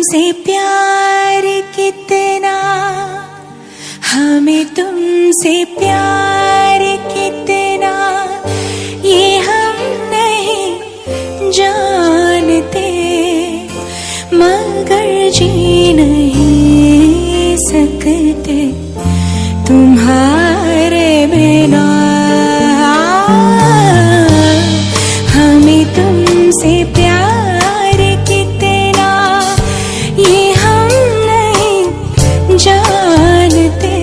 तुमसे प्यार कितना, हमें तुमसे प्यार कितना, ये हम नहीं जानते, मगर जी नहीं सकते तुम्हारे बिना। हमें तुमसे प्यार कितना, ये हम नहीं जानते,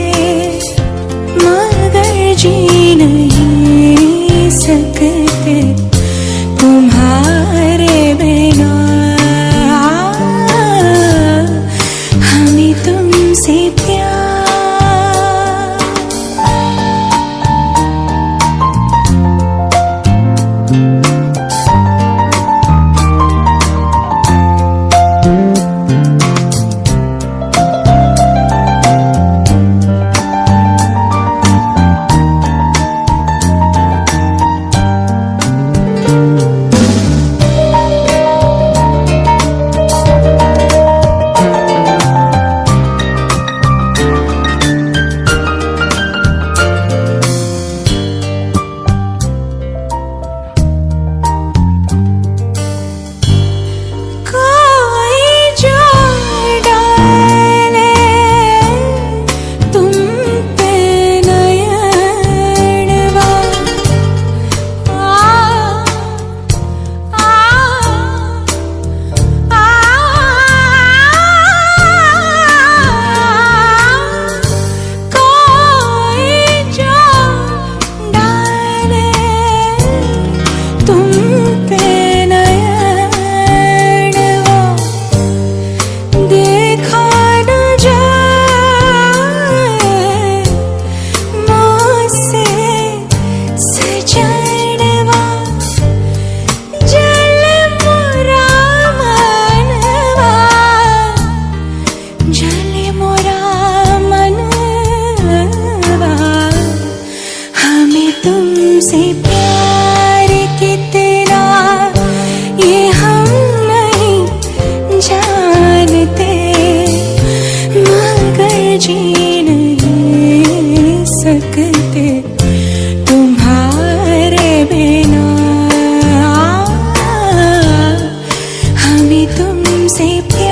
मगर जी नहीं सकते तुम्हारे बिना। हमें तुमसे प्यार। तुमसे प्यार कितना, ये हम नहीं जानते, मगर जी नहीं सकते तुम्हारे बिना। हमें तुमसे प्यार।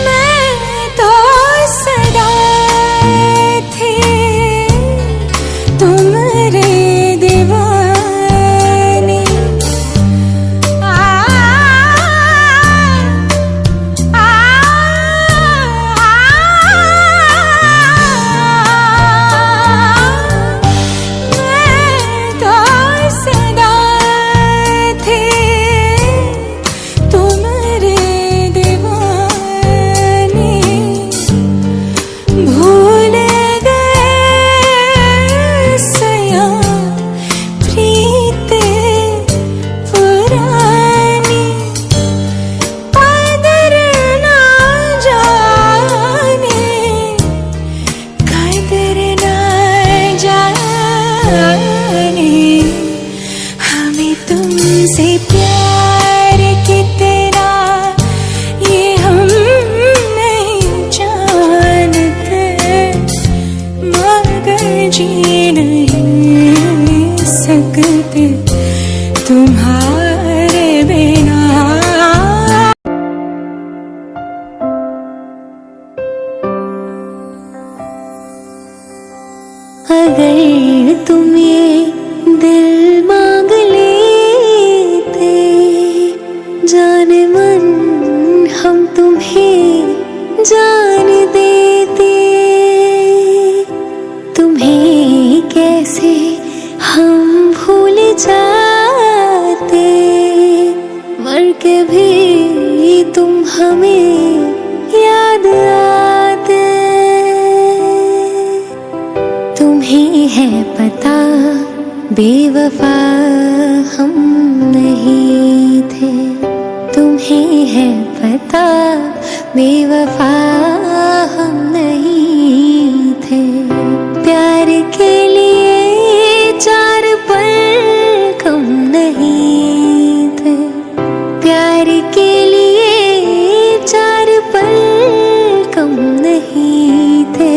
मैं तो सदा थी तुम्हारे दीवानी, मैं तो सदा थी तुम्हारे तुमसे प्यार कितना, ये हम नहीं जानते, मगर जी नहीं सकते तुम्हारे बिना। अगर तुम ये दिल मांग लेते, जान मन हम तुम्हें जान देते, तुम्हें कैसे हम भूल जाते। हमें याद आते। तुम्हें है पता बेवफा हम नहीं थे, तुम्हें है पता बेवफा हम नहीं थे। प्यार के लिए चार पल कम नहीं थे, प्यार के लिए चार पल कम नहीं थे।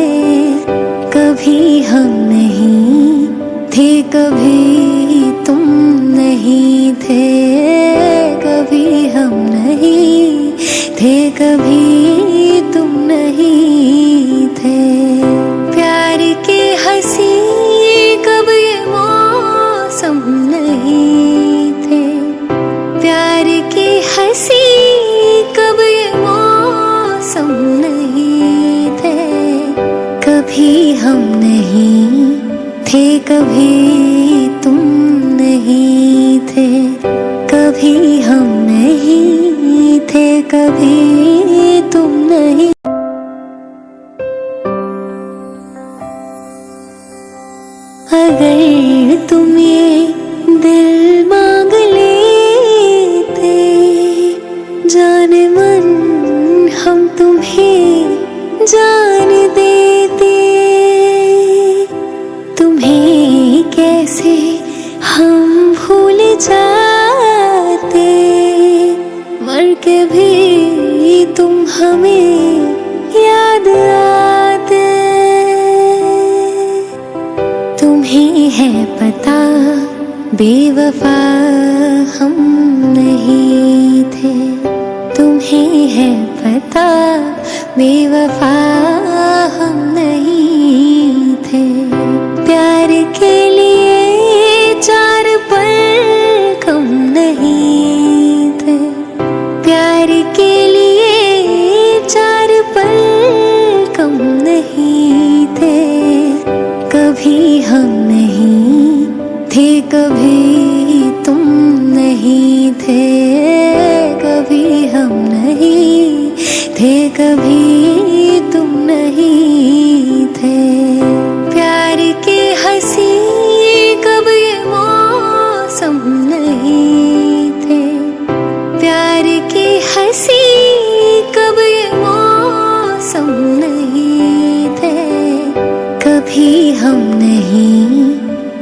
कभी हम नहीं थे, कभी तुम नहीं थे, कभी हम नहीं थे, कभी तुम नहीं थे। प्यार के हंसी कब ये मौसम नहीं थे, प्यार के हंसी कब ये मौसम नहीं थे। कभी हम नहीं थे, कभी तुम नहीं थे, कभी हम नहीं थे, कभी तुम नहीं। अगर तुम ये दिल मांग लेते जान मन, हम तुम्हें जान देते। तुम्हें कैसे हम भूल जाते, मर के भी तुम हमें याद आते। तुम्हें है पता बेवफा हम नहीं थे, तुम्हें है पता बेवफा हम नहीं थे। प्यार के लिए चार पल कम नहीं थे, प्यार के लिए चार पल कम नहीं थे। कभी हम नहीं थे, कभी तुम नहीं थे, कभी हम नहीं थे, कभी तुम नहीं थे। प्यार के हंसी कब ये मौसम नहीं थे, प्यार के हंसी कब ये मौसम नहीं थे। कभी हम नहीं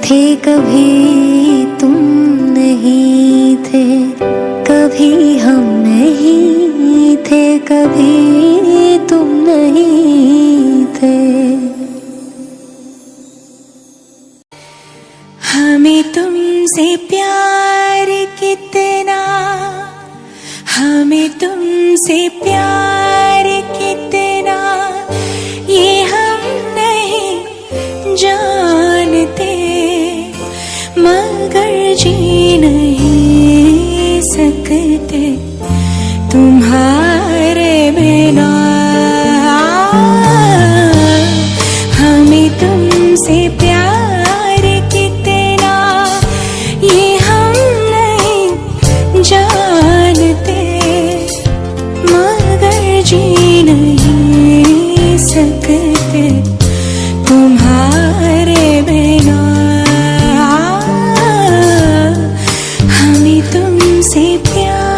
थे, कभी तुम नहीं थे, कभी हम नहीं थे, कभी तुम नहीं थे। हमें तुमसे प्यार कितना, हमें तुमसे प्यार कितना, ये हम नहीं जानते। मगर जी नहीं सकते तुम्हारे बिना। हमें तुमसे प्यार कितना, ये हम नहीं जानते। मगर जी नहीं सकते तुम्हारे बिना। हमें तुमसे प्यार